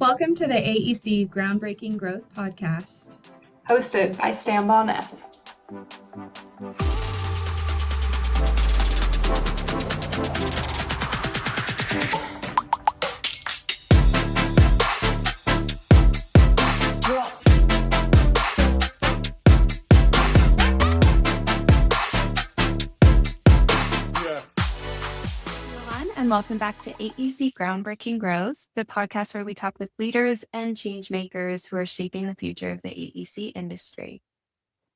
Welcome to the AEC Groundbreaking Growth podcast. Hosted by Stambaugh Ness. And welcome back to AEC Groundbreaking Growth, the podcast where we talk with leaders and change makers who are shaping the future of the AEC industry.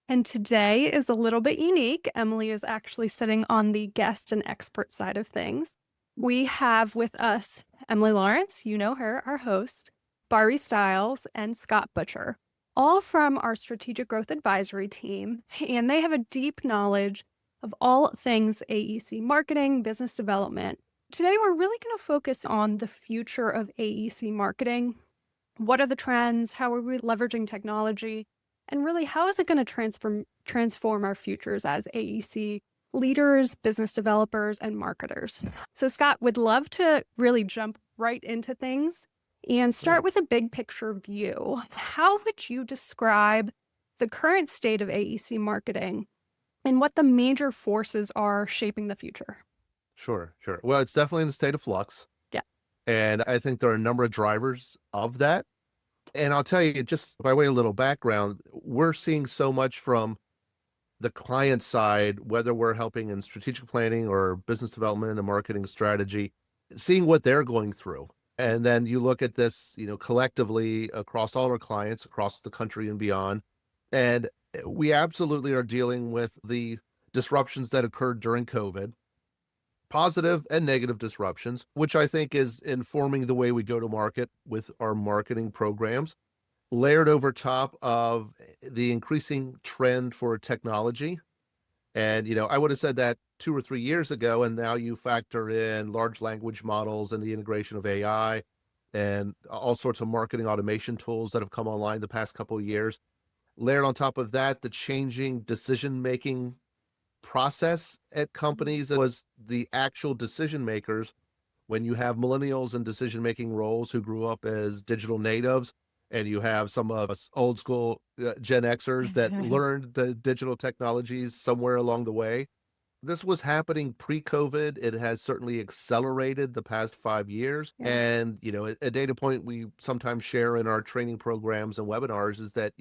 And today is a little bit unique. Emily is actually sitting on the guest and expert side of things. We have with us Emily Lawrence, you know her, our host, Barbi Styles, and Scott Butcher, all from our Strategic Growth Advisory team. And they have a deep knowledge of all things AEC marketing, business development. Today, we're really going to focus on the future of AEC marketing. What are the trends? How are we leveraging technology? And really, how is it going to transform our futures as AEC leaders, business developers, and marketers? So, Scott, would love to really jump right into things and start with a big picture view. How would you describe the current state of AEC marketing and what the major forces are shaping the future? Sure. Well, it's definitely in a state of flux. Yeah. And I think there are a number of drivers of that. And I'll tell you, just by way of a little background, we're seeing so much from the client side, whether we're helping in strategic planning or business development and marketing strategy, seeing what they're going through. And then you look at this, collectively across all our clients across the country and beyond. And we absolutely are dealing with the disruptions that occurred during COVID. Positive and negative disruptions, which I think is informing the way we go to market with our marketing programs, layered over top of the increasing trend for technology. And, I would have said that 2 or 3 years ago, and now you factor in large language models and the integration of AI and all sorts of marketing automation tools that have come online the past couple of years. Layered on top of that, the changing decision-making process at companies was the actual decision makers. When you have millennials in decision making roles who grew up as digital natives, and you have some of us old school Gen Xers that learned the digital technologies somewhere along the way. This was happening pre-COVID. It has certainly accelerated the past 5 years. Yeah. And, a data point we sometimes share in our training programs and webinars is that,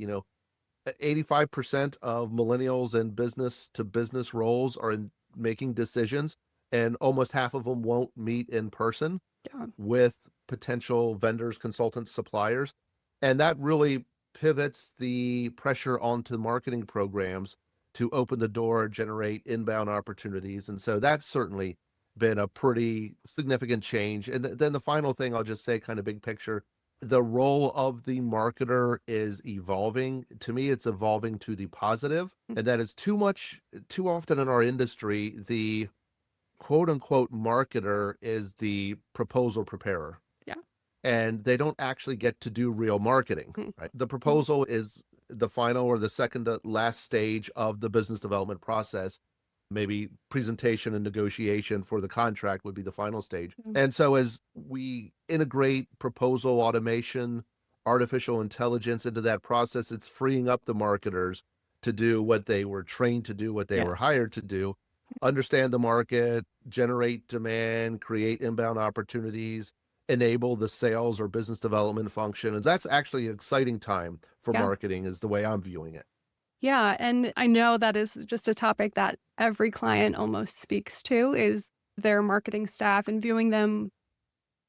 85% of millennials in business to business roles are making decisions, and almost half of them won't meet in person with potential vendors, consultants, suppliers. And that really pivots the pressure onto marketing programs to open the door, generate inbound opportunities. And so that's certainly been a pretty significant change. And then the final thing I'll just say, kind of big picture, the role of the marketer is evolving. To me, it's evolving to the positive, and that is too often in our industry, the quote unquote marketer is the proposal preparer. Yeah. And they don't actually get to do real marketing, right? The proposal is the final or the second to last stage of the business development process. Maybe presentation and negotiation for the contract would be the final stage. And so as we integrate proposal automation, artificial intelligence into that process, it's freeing up the marketers to do what they were trained to do, what they were hired to do, understand the market, generate demand, create inbound opportunities, enable the sales or business development function. And that's actually an exciting time for marketing, is the way I'm viewing it. Yeah, and I know that is just a topic that every client almost speaks to, is their marketing staff, and viewing them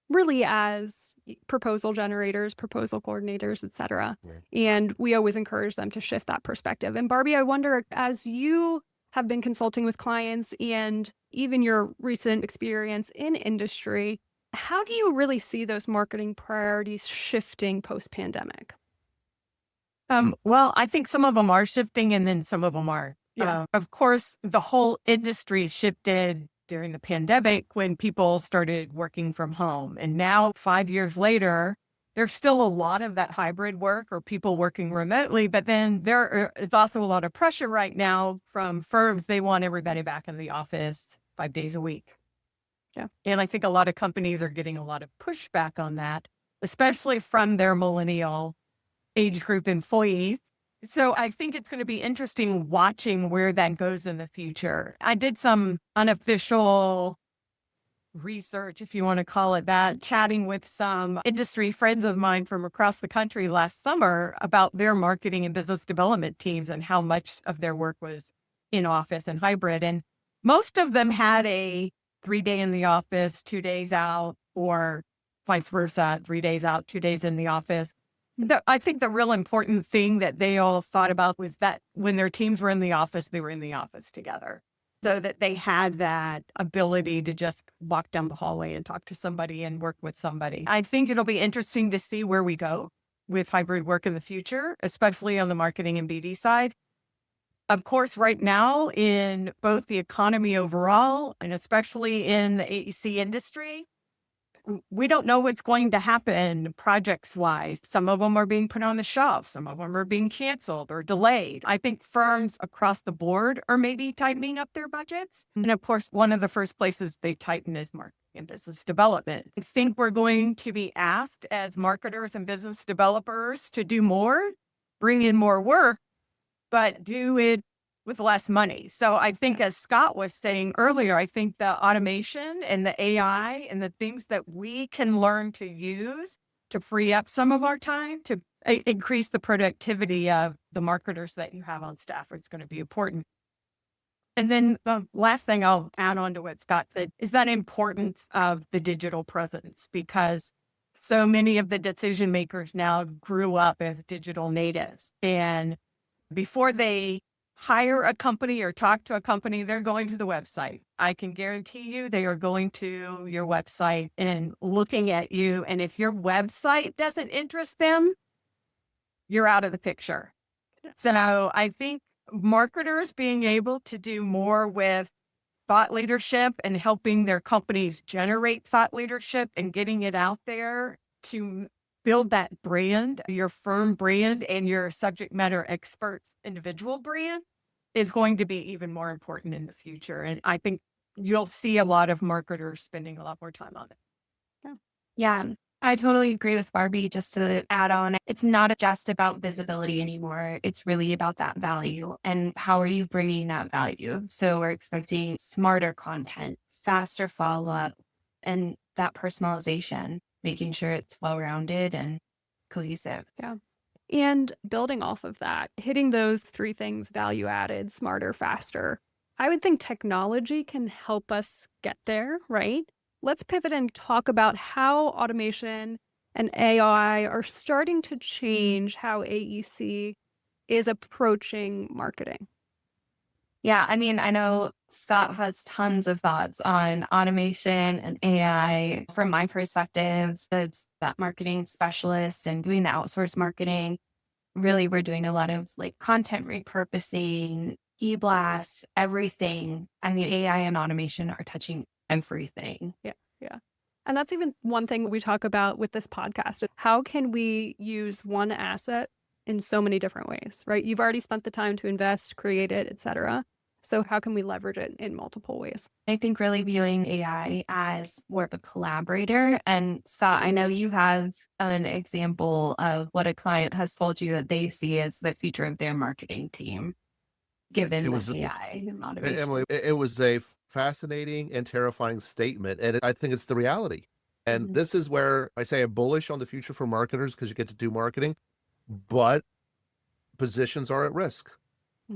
really as proposal generators, proposal coordinators, et cetera. And we always encourage them to shift that perspective. And Barbi, I wonder, as you have been consulting with clients and even your recent experience in industry, how do you really see those marketing priorities shifting post-pandemic? Well, I think some of them are shifting and then some of them aren't. Of course, the whole industry shifted during the pandemic when people started working from home. And now 5 years later, there's still a lot of that hybrid work or people working remotely, but then there is also a lot of pressure right now from firms. They want everybody back in the office 5 days a week. And I think a lot of companies are getting a lot of pushback on that. especially from their millennial age group employees. So I think it's going to be interesting watching where that goes in the future. I did some unofficial research, if you want to call it that, chatting with some industry friends of mine from across the country last summer about their marketing and business development teams and how much of their work was in office and hybrid. And most of them had a 3-day in the office, 2 days out, or vice versa, 3 days out, 2 days in the office. I think the real important thing that they all thought about was that when their teams were in the office, they were in the office together, so that they had that ability to just walk down the hallway and talk to somebody and work with somebody. I think it'll be interesting to see where we go with hybrid work in the future, especially on the marketing and BD side. Of course, right now in both the economy overall and especially in the AEC industry, we don't know what's going to happen projects wise. Some of them are being put on the shelf. Some of them are being canceled or delayed. I think firms across the board are maybe tightening up their budgets. And of course, one of the first places they tighten is marketing and business development. I think we're going to be asked as marketers and business developers to do more, bring in more work, but do it with less money. So I think, as Scott was saying earlier, I think the automation and the AI and the things that we can learn to use to free up some of our time to increase the productivity of the marketers that you have on staff is going to be important. And then the last thing I'll add on to what Scott said is that importance of the digital presence, because so many of the decision makers now grew up as digital natives. And before they hire a company or talk to a company, they're going to the website. I can guarantee you they are going to your website and looking at you. And if your website doesn't interest them, you're out of the picture. So I think marketers being able to do more with thought leadership and helping their companies generate thought leadership and getting it out there to build that brand, your firm brand and your subject matter experts individual brand is going to be even more important in the future. And I think you'll see a lot of marketers spending a lot more time on it. Yeah, I totally agree with Barbi. Just to add on, it's not just about visibility anymore. It's really about that value and how are you bringing that value. So we're expecting smarter content, faster follow-up, and that personalization, making sure it's well-rounded and cohesive. Yeah. And building off of that, hitting those 3 things, value added, smarter, faster. I would think technology can help us get there, right? Let's pivot and talk about how automation and AI are starting to change how AEC is approaching marketing. Yeah, I mean, I know Scott has tons of thoughts on automation and AI. From my perspective, as that marketing specialist and doing the outsourced marketing, really we're doing a lot of like content repurposing, e-blasts, everything. I mean, AI and automation are touching everything. Yeah. And that's even one thing we talk about with this podcast. How can we use one asset in so many different ways, right? You've already spent the time to invest, create it, et cetera. So how can we leverage it in multiple ways? I think really viewing AI as more of a collaborator. And Scott, I know you have an example of what a client has told you that they see as the future of their marketing team, given the AI and automation. Emily, it was a fascinating and terrifying statement. And I think it's the reality. And this is where I say I'm bullish on the future for marketers because you get to do marketing, but positions are at risk.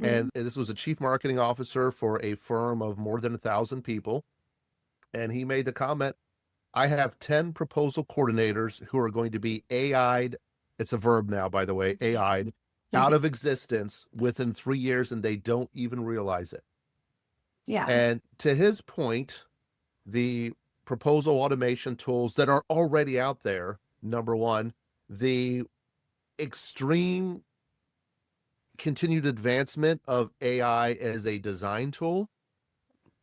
And this was a chief marketing officer for a firm of more than 1,000 people. And he made the comment, I have 10 proposal coordinators who are going to be AI'd. It's a verb now, by the way, AI'd out of existence within 3 years, and they don't even realize it. Yeah. And to his point, the proposal automation tools that are already out there, number one, the extreme continued advancement of AI as a design tool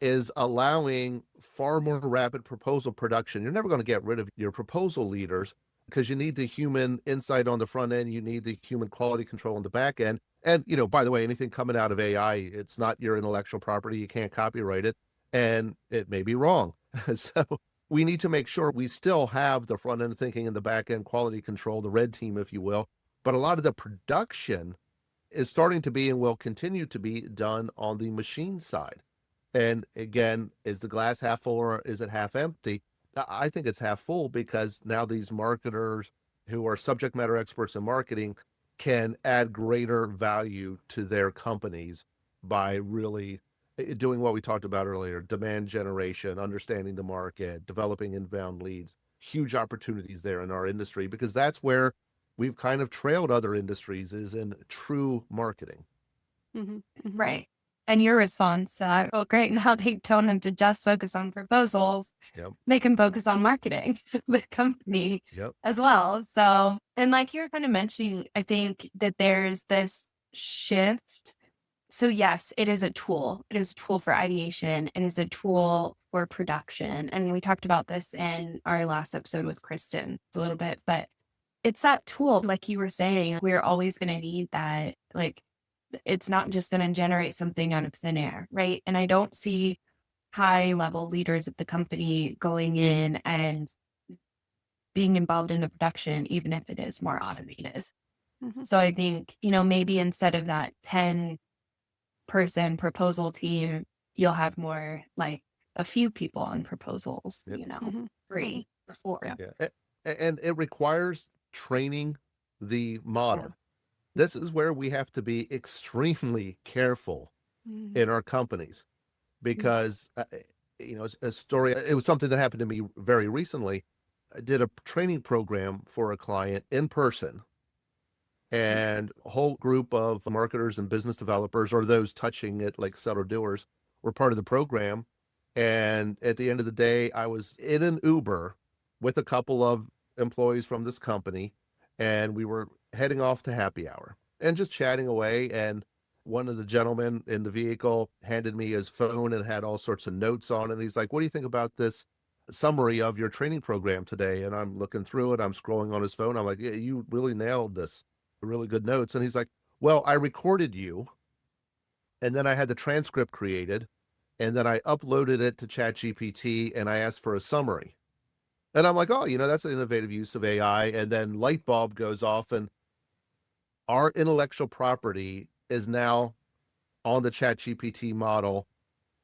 is allowing far more rapid proposal production. You're never going to get rid of your proposal leaders because you need the human insight on the front end. You need the human quality control on the back end. And, you know, by the way, anything coming out of AI, it's not your intellectual property. You can't copyright it and it may be wrong. So we need to make sure we still have the front end thinking and the back end quality control, the red team, if you will. But a lot of the production is starting to be and will continue to be done on the machine side. And again, is the glass half full or is it half empty? I think it's half full, because now these marketers who are subject matter experts in marketing can add greater value to their companies by really doing what we talked about earlier: demand generation, understanding the market, developing inbound leads. Huge opportunities there in our industry, because that's where we've kind of trailed other industries, is in true marketing. Right. And your response to that, well, great, now they don't have to just focus on proposals. Yep. They can focus on marketing the company Yep. as well. So, and like you're kind of mentioning, I think that there's this shift. So yes, it is a tool. It is a tool for ideation. It is a tool for production. And we talked about this in our last episode with Kristen a little bit, but it's that tool, like you were saying, we're always going to need that. Like, it's not just going to generate something out of thin air, right? And I don't see high level leaders at the company going in and being involved in the production, even if it is more automated. So I think, maybe instead of that 10-person proposal team, you'll have more like a few people on proposals, 3 or 4. Yeah. And it requires training the model. This is where we have to be extremely careful in our companies, because, a story, it was something that happened to me very recently. I did a training program for a client in person, and a whole group of marketers and business developers, or those touching it like Seller-Doers, were part of the program. And at the end of the day, I was in an Uber with a couple of employees from this company, and we were heading off to happy hour and just chatting away. And one of the gentlemen in the vehicle handed me his phone and had all sorts of notes on it. And he's like, "What do you think about this summary of your training program today?" And I'm looking through it. I'm scrolling on his phone. I'm like, "Yeah, you really nailed this. Really good notes." And he's like, "Well, I recorded you, and then I had the transcript created, and then I uploaded it to ChatGPT, and I asked for a summary." And I'm like, "Oh, that's an innovative use of AI." And then light bulb goes off, and our intellectual property is now on the ChatGPT model,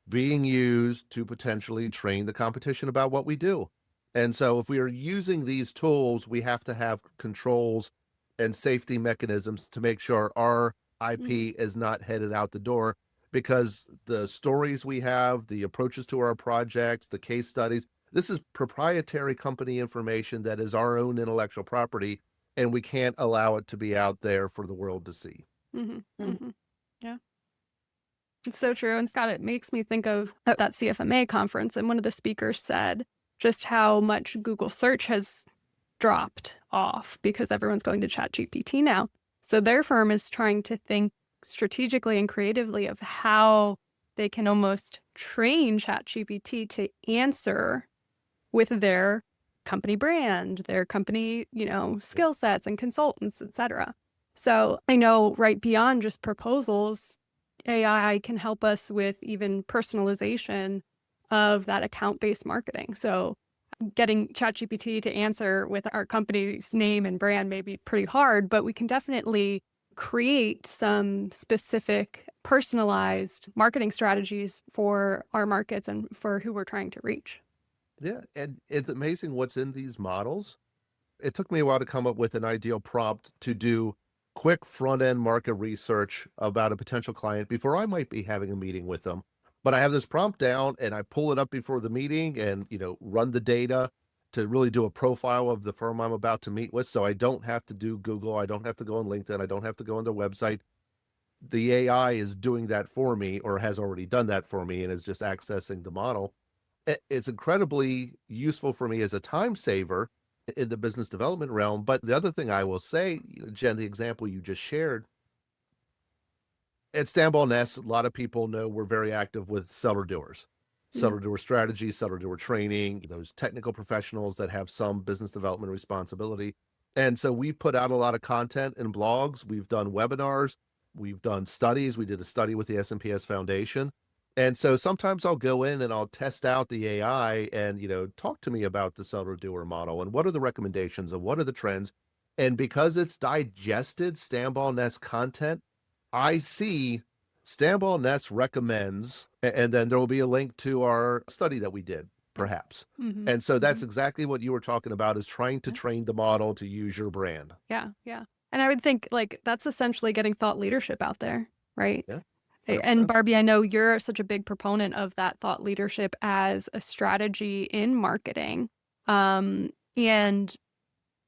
being used to potentially train the competition about what we do. And so if we are using these tools, we have to have controls and safety mechanisms to make sure our IP is not headed out the door, because the stories we have, the approaches to our projects, the case studies, this is proprietary company information that is our own intellectual property, and we can't allow it to be out there for the world to see. Yeah. It's so true. And Scott, it makes me think of at that CFMA conference, and one of the speakers said just how much Google search has dropped off because everyone's going to ChatGPT now. So their firm is trying to think strategically and creatively of how they can almost train ChatGPT to answer with their company brand, their company, skill sets and consultants, etc. So I know right beyond just proposals, AI can help us with even personalization of that account-based marketing. So getting ChatGPT to answer with our company's name and brand may be pretty hard, but we can definitely create some specific personalized marketing strategies for our markets and for who we're trying to reach. Yeah, and it's amazing what's in these models. It took me a while to come up with an ideal prompt to do quick front-end market research about a potential client before I might be having a meeting with them. But I have this prompt down, and I pull it up before the meeting and, run the data to really do a profile of the firm I'm about to meet with. So I don't have to do Google. I don't have to go on LinkedIn. I don't have to go on their website. The AI is doing that for me, or has already done that for me, and is just accessing the model. It's incredibly useful for me as a time saver in the business development realm. But the other thing I will say, Jen, the example you just shared, at Stambaugh Ness, a lot of people know we're very active with Seller-Doers. Seller-Doer strategy, Seller-Doer training, those technical professionals that have some business development responsibility. And so we put out a lot of content and blogs. We've done webinars. We've done studies. We did a study with the S&PS Foundation. And so sometimes I'll go in and I'll test out the AI and, talk to me about the Seller-Doer model and what are the recommendations and what are the trends. And because it's digested Stambaugh Ness content, I see Stambaugh Ness recommends, and then there will be a link to our study that we did, perhaps. Mm-hmm. And so that's exactly what you were talking about, is trying to train the model to use your brand. Yeah. Yeah. And I would think like that's essentially getting thought leadership out there, right? Yeah. And 100%. Barbi, I know you're such a big proponent of that thought leadership as a strategy in marketing. And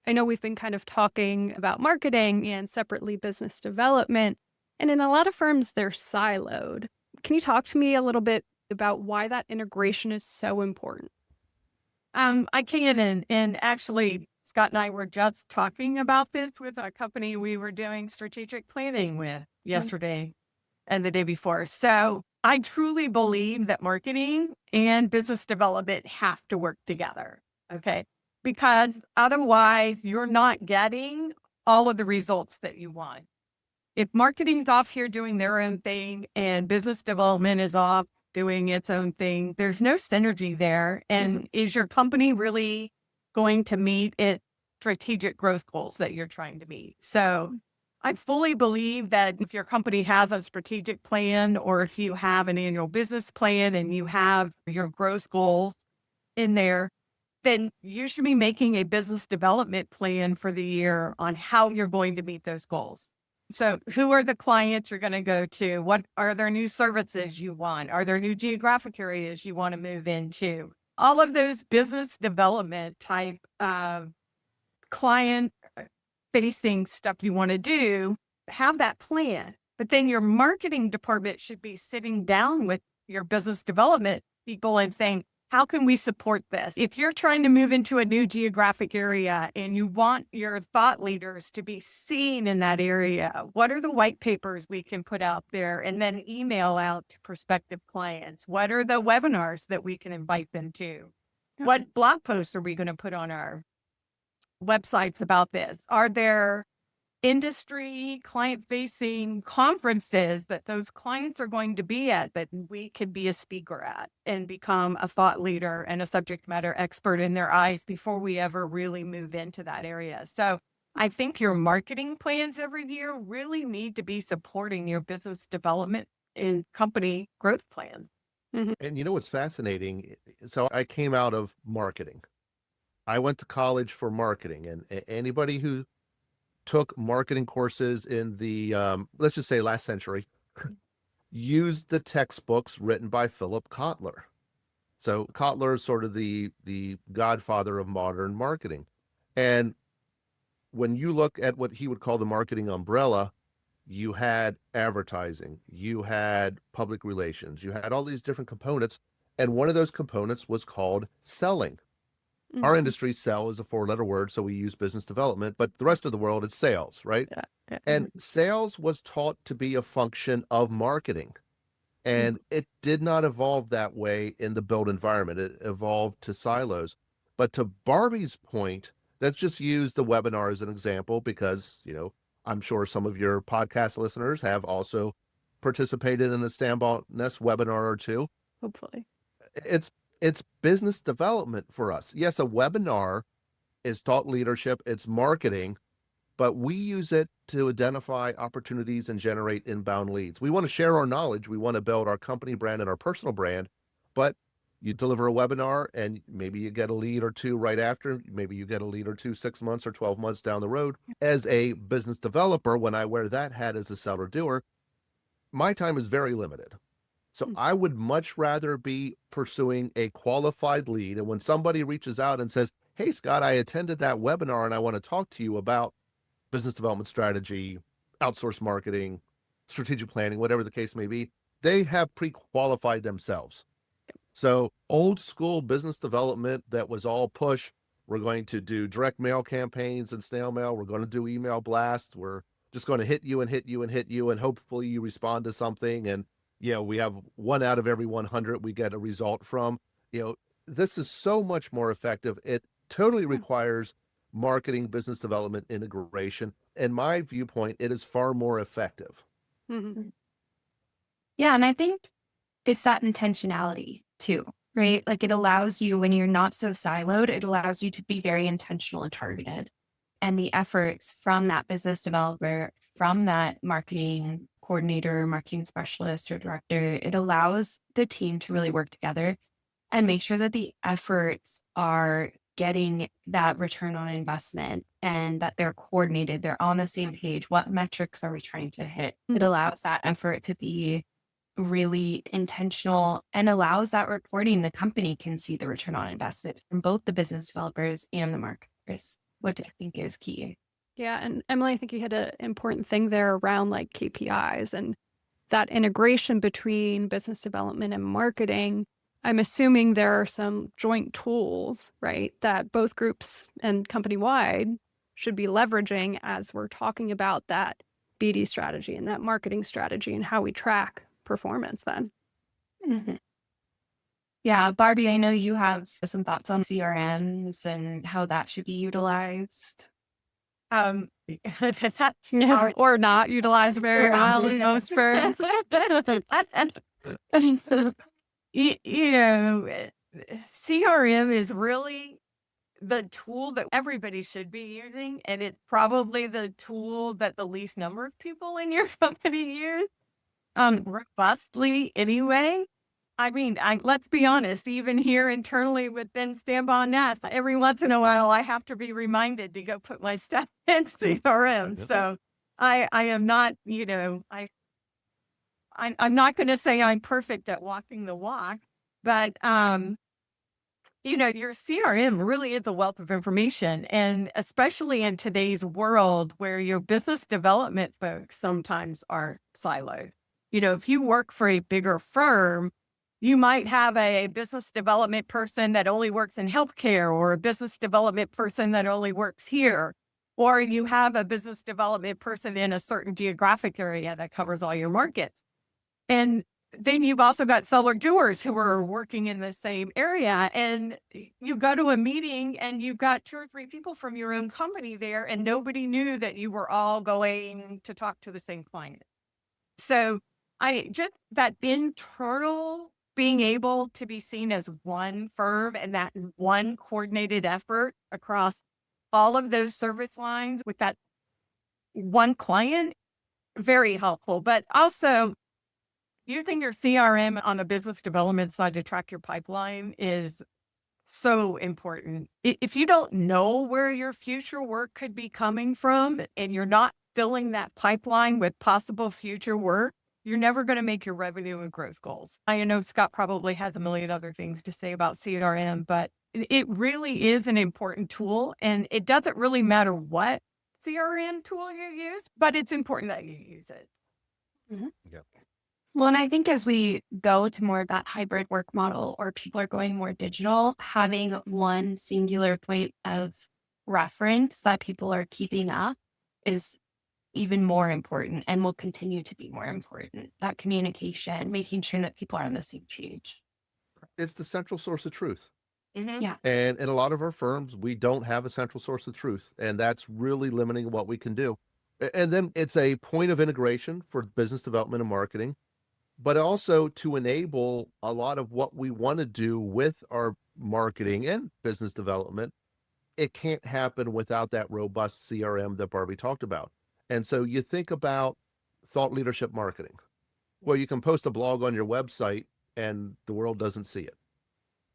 I know we've been kind of talking about marketing and separately business development. And in a lot of firms, they're siloed. Can you talk to me a little bit about why that integration is so important? I can, and actually, Scott and I were just talking about this with a company we were doing strategic planning with yesterday and the day before. So I truly believe that marketing and business development have to work together. Okay. Because otherwise you're not getting all of the results that you want. If marketing's off here doing their own thing and business development is off doing its own thing, there's no synergy there. And is your company really going to meet its strategic growth goals that you're trying to meet? So I fully believe that if your company has a strategic plan, or if you have an annual business plan and you have your growth goals in there, then you should be making a business development plan for the year on how you're going to meet those goals. So who are the clients you're going to go to? What are there new services you want? Are there new geographic areas you want to move into? All of those business development type of client facing stuff you want to do, have that plan. But then your marketing department should be sitting down with your business development people and saying, how can we support this? If you're trying to move into a new geographic area and you want your thought leaders to be seen in that area, what are the white papers we can put out there and then email out to prospective clients? What are the webinars that we can invite them to? What blog posts are we going to put on our websites about this? Are there industry client-facing conferences that those clients are going to be at that we could be a speaker at and become a thought leader and a subject matter expert in their eyes before we ever really move into that area? So I think your marketing plans every year really need to be supporting your business development and company growth plans. And you know what's fascinating? So I came out of marketing. I went to college for marketing, and anybody who took marketing courses in the, let's just say last century, used the textbooks written by Philip Kotler. So Kotler is sort of the godfather of modern marketing. And when you look at what he would call the marketing umbrella, you had advertising, you had public relations, you had all these different components. And one of those components was called selling. Our industry, sell, is a 4-letter word, so we use business development, but the rest of the world, it's sales, right? Yeah. And sales was taught to be a function of marketing. And it did not evolve that way in the built environment. It evolved to silos. But to Barbi's point, let's just use the webinar as an example, because, I'm sure some of your podcast listeners have also participated in a Stambaugh Ness webinar or two. Hopefully. It's business development for us. Yes, a webinar is thought leadership, it's marketing, but we use it to identify opportunities and generate inbound leads. We want to share our knowledge. We want to build our company brand and our personal brand, but you deliver a webinar and maybe you get a lead or two right after. Maybe you get a lead or two 6 months or 12 months down the road. As a business developer, when I wear that hat as a seller-doer, my time is very limited. So I would much rather be pursuing a qualified lead. And when somebody reaches out and says, hey, Scott, I attended that webinar and I want to talk to you about business development strategy, outsource marketing, strategic planning, whatever the case may be, they have pre-qualified themselves. So old school business development that was all push, we're going to do direct mail campaigns and snail mail. We're going to do email blasts. We're just going to hit you and hit you and hit you. And hopefully you respond to something. And we have 1 out of every 100 we get a result from. This is so much more effective. It totally requires marketing, business development integration. In my viewpoint, it is far more effective. Yeah. And I think it's that intentionality too, right? Like it allows you, when you're not so siloed, it allows you to be very intentional and targeted. And the efforts from that business developer, from that marketing coordinator, marketing specialist, or director, it allows the team to really work together and make sure that the efforts are getting that return on investment and that they're coordinated, they're on the same page. What metrics are we trying to hit? It allows that effort to be really intentional and allows that reporting. The company can see the return on investment from both the business developers and the marketers, which I think is key. Yeah. And Emily, I think you had an important thing there around like KPIs and that integration between business development and marketing. I'm assuming there are some joint tools, right, that both groups and company-wide should be leveraging as we're talking about that BD strategy and that marketing strategy and how we track performance then. Mm-hmm. Yeah, Barbi, I know you have some thoughts on CRMs and how that should be utilized. Yeah, or not utilized very well in most firms. You know, CRM is really the tool that everybody should be using, and it's probably the tool that the least number of people in your company use robustly anyway. I mean, let's be honest, even here internally within Stambaugh Ness, every once in a while I have to be reminded to go put my stuff in CRM. So I am not, I'm not going to say I'm perfect at walking the walk, but, your CRM really is a wealth of information. And especially in today's world where your business development folks sometimes are siloed. If you work for a bigger firm, you might have a business development person that only works in healthcare or a business development person that only works here. Or you have a business development person in a certain geographic area that covers all your markets. And then you've also got Seller-Doers who are working in the same area. And you go to a meeting and you've got 2 or 3 people from your own company there, and nobody knew that you were all going to talk to the same client. So that internal being able to be seen as one firm and that one coordinated effort across all of those service lines with that one client, very helpful. But also, using your CRM on the business development side to track your pipeline is so important. If you don't know where your future work could be coming from and you're not filling that pipeline with possible future work, you're never going to make your revenue and growth goals. I know Scott probably has a million other things to say about CRM, but it really is an important tool. And it doesn't really matter what CRM tool you use, but it's important that you use it. Mm-hmm. Yeah. Well, and I think as we go to more of that hybrid work model or people are going more digital, having one singular point of reference that people are keeping up is even more important and will continue to be more important. That communication, making sure that people are on the same page. It's the central source of truth. Mm-hmm. Yeah. And in a lot of our firms, we don't have a central source of truth. And that's really limiting what we can do. And then it's a point of integration for business development and marketing, but also to enable a lot of what we want to do with our marketing and business development. It can't happen without that robust CRM that Barbi talked about. And so you think about thought leadership marketing. Well, you can post a blog on your website and the world doesn't see it.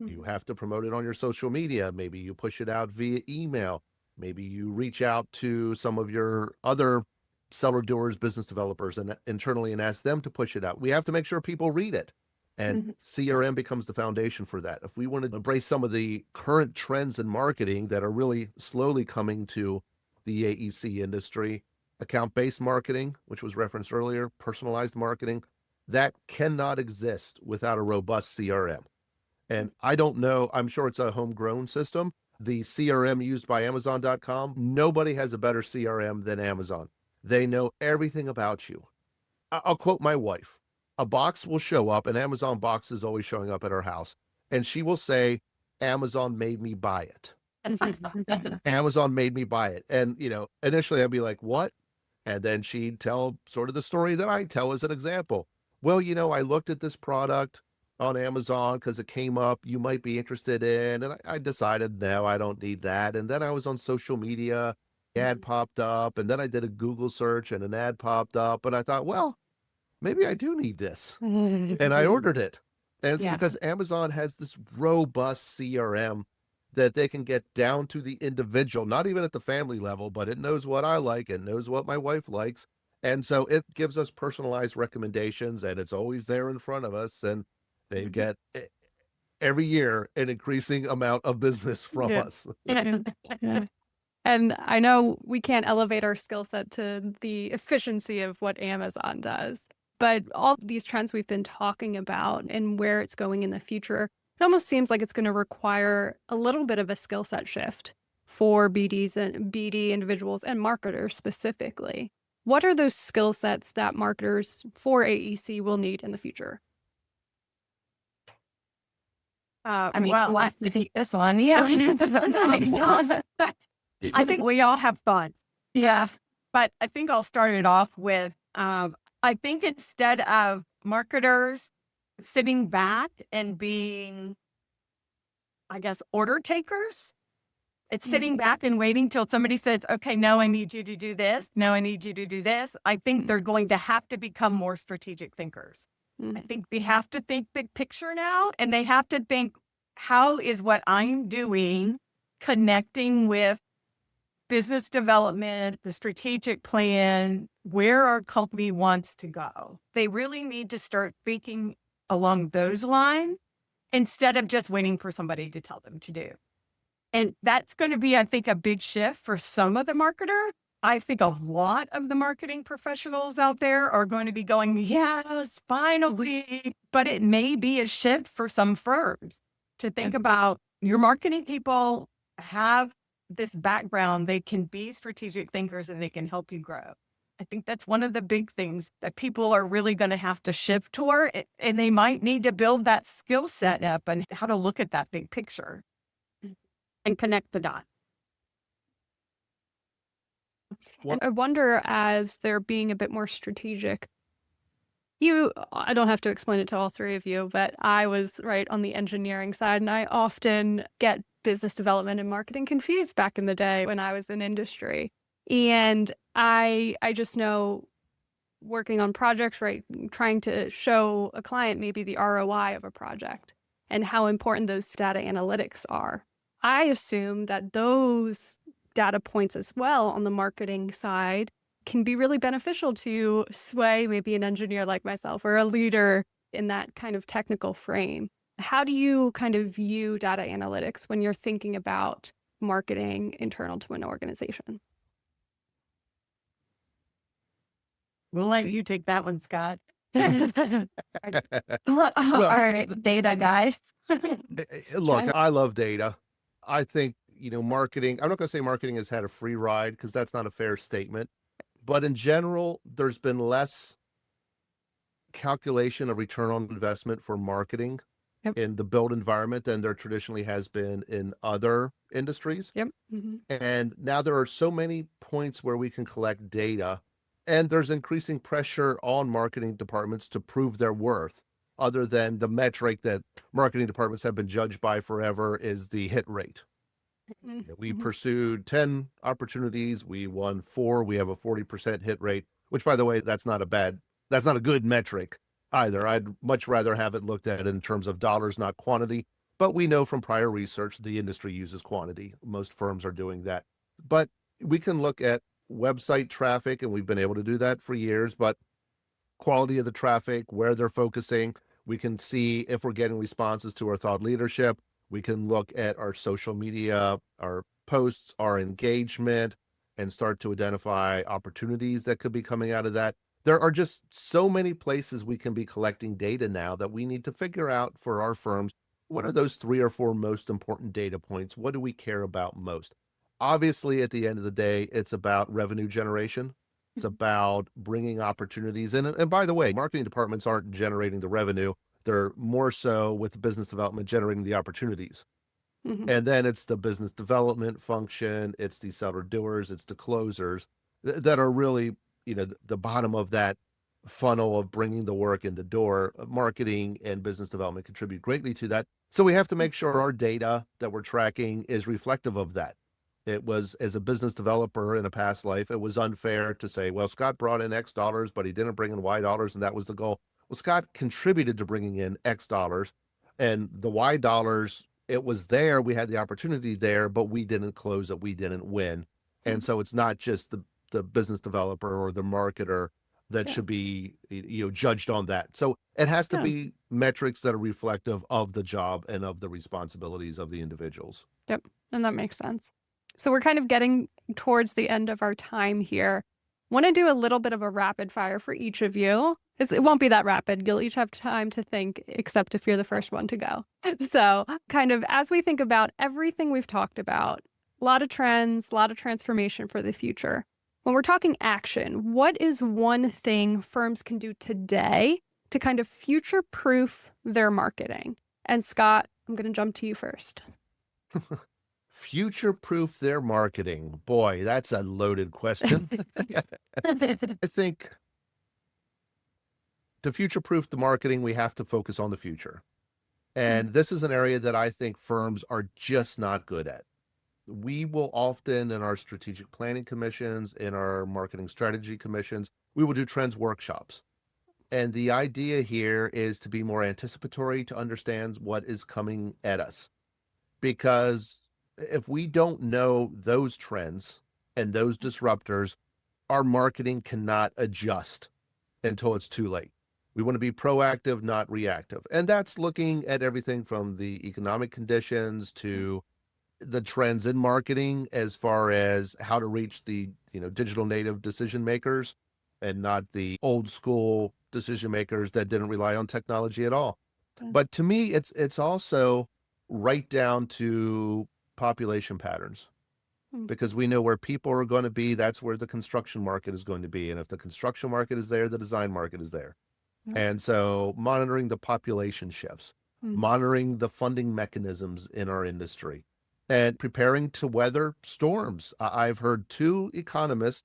You have to promote it on your social media. Maybe you push it out via email. Maybe you reach out to some of your other Seller-Doers, business developers, and internally and ask them to push it out. We have to make sure people read it. And CRM becomes the foundation for that. If we want to embrace some of the current trends in marketing that are really slowly coming to the AEC industry, account-based marketing, which was referenced earlier, personalized marketing, that cannot exist without a robust CRM. And I don't know, I'm sure it's a homegrown system. The CRM used by Amazon.com, nobody has a better CRM than Amazon. They know everything about you. I'll quote my wife. A box will show up, an Amazon box is always showing up at her house, and she will say, Amazon made me buy it. Amazon made me buy it. And, initially I'd be like, what? And then she'd tell sort of the story that I tell as an example. well, I looked at this product on Amazon because it came up, you might be interested in, and I decided, no, I don't need that. And then I was on social media, ad popped up, and then I did a Google search and an ad popped up, and I thought, well, maybe I do need this. And I ordered it. And it's Yeah. because Amazon has this robust CRM that they can get down to the individual, not even at the family level, but it knows what I like, it knows what my wife likes. And so it gives us personalized recommendations, and it's always there in front of us. And they get every year an increasing amount of business from us. Yeah. And I know we can't elevate our skill set to the efficiency of what Amazon does, but all these trends we've been talking about and where it's going in the future, it almost seems like it's going to require a little bit of a skill set shift for BDs and BD individuals and marketers specifically. What are those skill sets that marketers for AEC will need in the future? I mean, well, who wants to take this one? Yeah. I think we all have thoughts, Yeah. but I think I'll start it off with, I think instead of marketers sitting back and being, I guess, order takers, it's sitting back and waiting till somebody says, okay, no, I need you to do this. No, I need you to do this. I think they're going to have to become more strategic thinkers. I think they have to think big picture now, and they have to think, how is what I'm doing connecting with business development, the strategic plan, where our company wants to go? They really need to start thinking along those lines instead of just waiting for somebody to tell them to do. And that's going to be, I think, a big shift for some of the marketers. I think a lot of the marketing professionals out there are going to be going, yes, finally. But it may be a shift for some firms to think about your marketing people have this background. They can be strategic thinkers and they can help you grow. I think that's one of the big things that people are really going to have to shift toward. And they might need to build that skill set up and how to look at that big picture and connect the dots. I wonder, as they're being a bit more strategic, I don't have to explain it to all three of you, but I was right on the engineering side, and I often get business development and marketing confused back in the day when I was in industry. And I just know, working on projects, right, trying to show a client maybe the ROI of a project and how important those data analytics are. I assume that those data points as well on the marketing side can be really beneficial to sway maybe an engineer like myself or a leader in that kind of technical frame. How do you kind of view data analytics when you're thinking about marketing internal to an organization? We'll let you take that one, Scott. All right, data guys. Look, I love data. I think, marketing, I'm not going to say marketing has had a free ride because that's not a fair statement. But in general, there's been less calculation of return on investment for marketing in the built environment than there traditionally has been in other industries. And now there are so many points where we can collect data, and there's increasing pressure on marketing departments to prove their worth, other than the metric that marketing departments have been judged by forever is the hit rate. We pursued 10 opportunities. We won 4. We have a 40% hit rate, which, by the way, that's not a good metric either. I'd much rather have it looked at in terms of dollars, not quantity. But we know from prior research, the industry uses quantity. Most firms are doing that. But we can look at website traffic, and we've been able to do that for years, but quality of the traffic, where they're focusing, we can see if we're getting responses to our thought leadership. We can look at our social media, our posts, our engagement, and start to identify opportunities that could be coming out of that. There are just so many places we can be collecting data now that we need to figure out for our firms, what are those 3 or 4 most important data points? What do we care about most? Obviously, at the end of the day, it's about revenue generation. It's about bringing opportunities in. And by the way, marketing departments aren't generating the revenue. They're more so with business development generating the opportunities. And then it's the business development function, it's the seller doers, it's the closers that are really, the bottom of that funnel of bringing the work in the door. Marketing and business development contribute greatly to that. So we have to make sure our data that we're tracking is reflective of that. It was, as a business developer in a past life, it was unfair to say, well, Scott brought in X dollars, but he didn't bring in Y dollars, and that was the goal. Well, Scott contributed to bringing in X dollars, and the Y dollars, it was there. We had the opportunity there, but we didn't close it. We didn't win. And so it's not just the business developer or the marketer that should be, judged on that. So it has to be metrics that are reflective of the job and of the responsibilities of the individuals. Yep. And that makes sense. So we're kind of getting towards the end of our time here. Want to do a little bit of a rapid fire for each of you. It won't be that rapid. You'll each have time to think, except if you're the first one to go. So kind of as we think about everything we've talked about, a lot of trends, a lot of transformation for the future. When we're talking action, what is one thing firms can do today to kind of future-proof their marketing? And Scott, I'm going to jump to you first. Future-proof their marketing. Boy, that's a loaded question. I think to future-proof the marketing, we have to focus on the future. And this is an area that I think firms are just not good at. We will often, in our strategic planning commissions, in our marketing strategy commissions, we will do trends workshops. And the idea here is to be more anticipatory, to understand what is coming at us. Because if we don't know those trends and those disruptors, our marketing cannot adjust until it's too late. We want to be proactive, not reactive. And that's looking at everything from the economic conditions to the trends in marketing as far as how to reach the digital native decision makers and not the old school decision makers that didn't rely on technology at all. But to me, it's also right down to population patterns, because we know where people are going to be. That's where the construction market is going to be. And if the construction market is there, the design market is there. And so monitoring the population shifts, monitoring the funding mechanisms in our industry, and preparing to weather storms. I've heard two economists,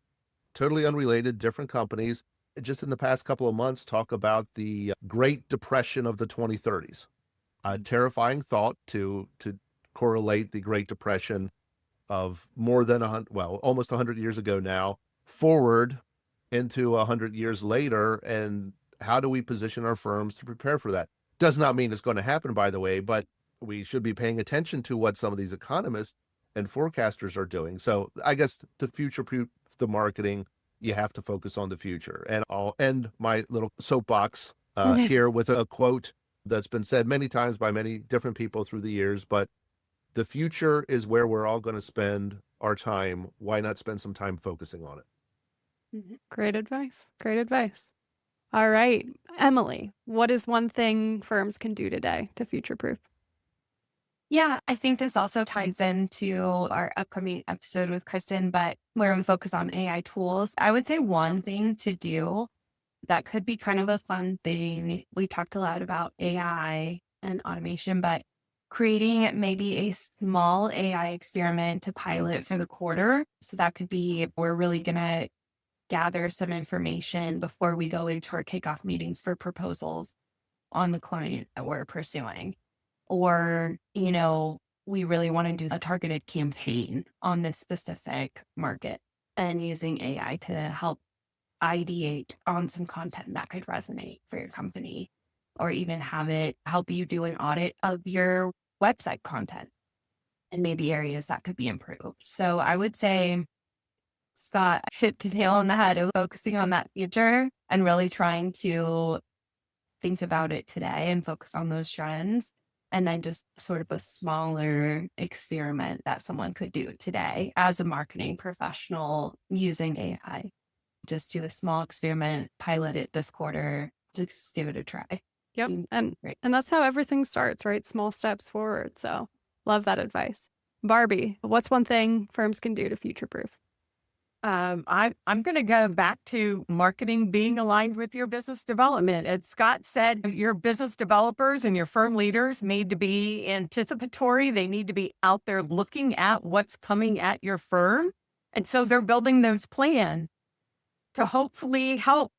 totally unrelated, different companies, just in the past couple of months talk about the Great Depression of the 2030s. A terrifying thought to correlate the Great Depression of more than almost 100 years ago now, forward into 100 years later. And how do we position our firms to prepare for that? Does not mean it's going to happen, by the way, but we should be paying attention to what some of these economists and forecasters are doing. So I guess to future-proof the marketing, you have to focus on the future. And I'll end my little soapbox here with a quote that's been said many times by many different people through the years, but the future is where we're all going to spend our time. Why not spend some time focusing on it? Great advice. Great advice. All right, Emily, what is one thing firms can do today to future-proof? Yeah, I think this also ties into our upcoming episode with Kristen, but where we focus on AI tools. I would say one thing to do that could be kind of a fun thing. We talked a lot about AI and automation, but creating maybe a small AI experiment to pilot for the quarter. So that could be, we're really going to gather some information before we go into our kickoff meetings for proposals on the client that we're pursuing. Or, we really want to do a targeted campaign on this specific market and using AI to help ideate on some content that could resonate for your company, or even have it help you do an audit of your website content and maybe areas that could be improved. So I would say Scott hit the nail on the head of focusing on that future and really trying to think about it today and focus on those trends. And then just sort of a smaller experiment that someone could do today as a marketing professional using AI. Just do a small experiment, pilot it this quarter, just give it a try. Yep. And that's how everything starts, right? Small steps forward. So love that advice. Barbi, what's one thing firms can do to future-proof? I'm going to go back to marketing being aligned with your business development. As Scott said, your business developers and your firm leaders need to be anticipatory. They need to be out there looking at what's coming at your firm. And so they're building those plans to hopefully help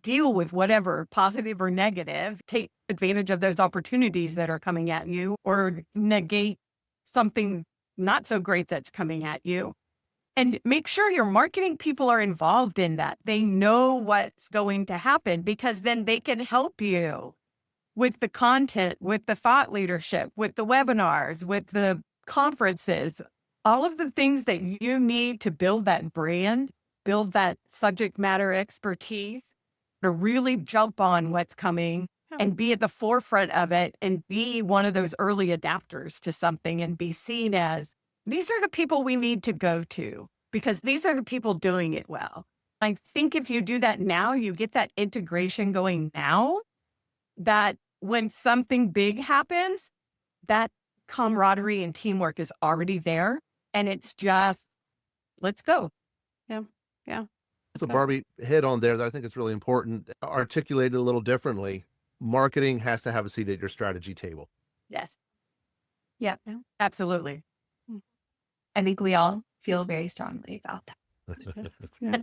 deal with whatever, positive or negative, take advantage of those opportunities that are coming at you or negate something not so great that's coming at you. And make sure your marketing people are involved in that. They know what's going to happen because then they can help you with the content, with the thought leadership, with the webinars, with the conferences, all of the things that you need to build that brand, build that subject matter expertise, to really jump on what's coming and be at the forefront of it and be one of those early adapters to something and be seen as, these are the people we need to go to because these are the people doing it well. I think if you do that now, you get that integration going now, that when something big happens, that camaraderie and teamwork is already there. And it's just, let's go. Yeah. So Barbie hit on there that I think it's really important, articulated a little differently. Marketing has to have a seat at your strategy table. Yes. Yeah, absolutely. I think we all feel very strongly about that. Yeah.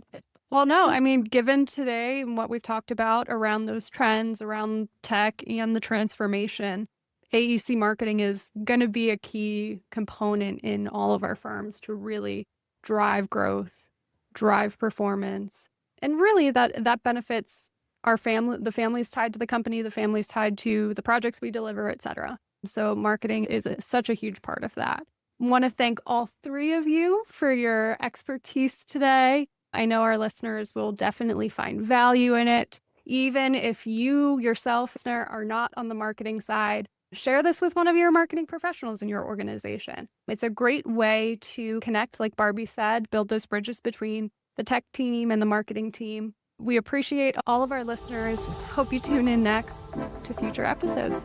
Well, no, I mean, given today and what we've talked about around those trends, around tech and the transformation, AEC marketing is going to be a key component in all of our firms to really drive growth, drive performance, and really that benefits our family, the families tied to the company, the families tied to the projects we deliver, et cetera. So marketing is such a huge part of that. I want to thank all three of you for your expertise today. I know our listeners will definitely find value in it. Even if you yourself, listener, are not on the marketing side, share this with one of your marketing professionals in your organization. It's a great way to connect, like Barbi said, build those bridges between the tech team and the marketing team. We appreciate all of our listeners. Hope you tune in next to future episodes.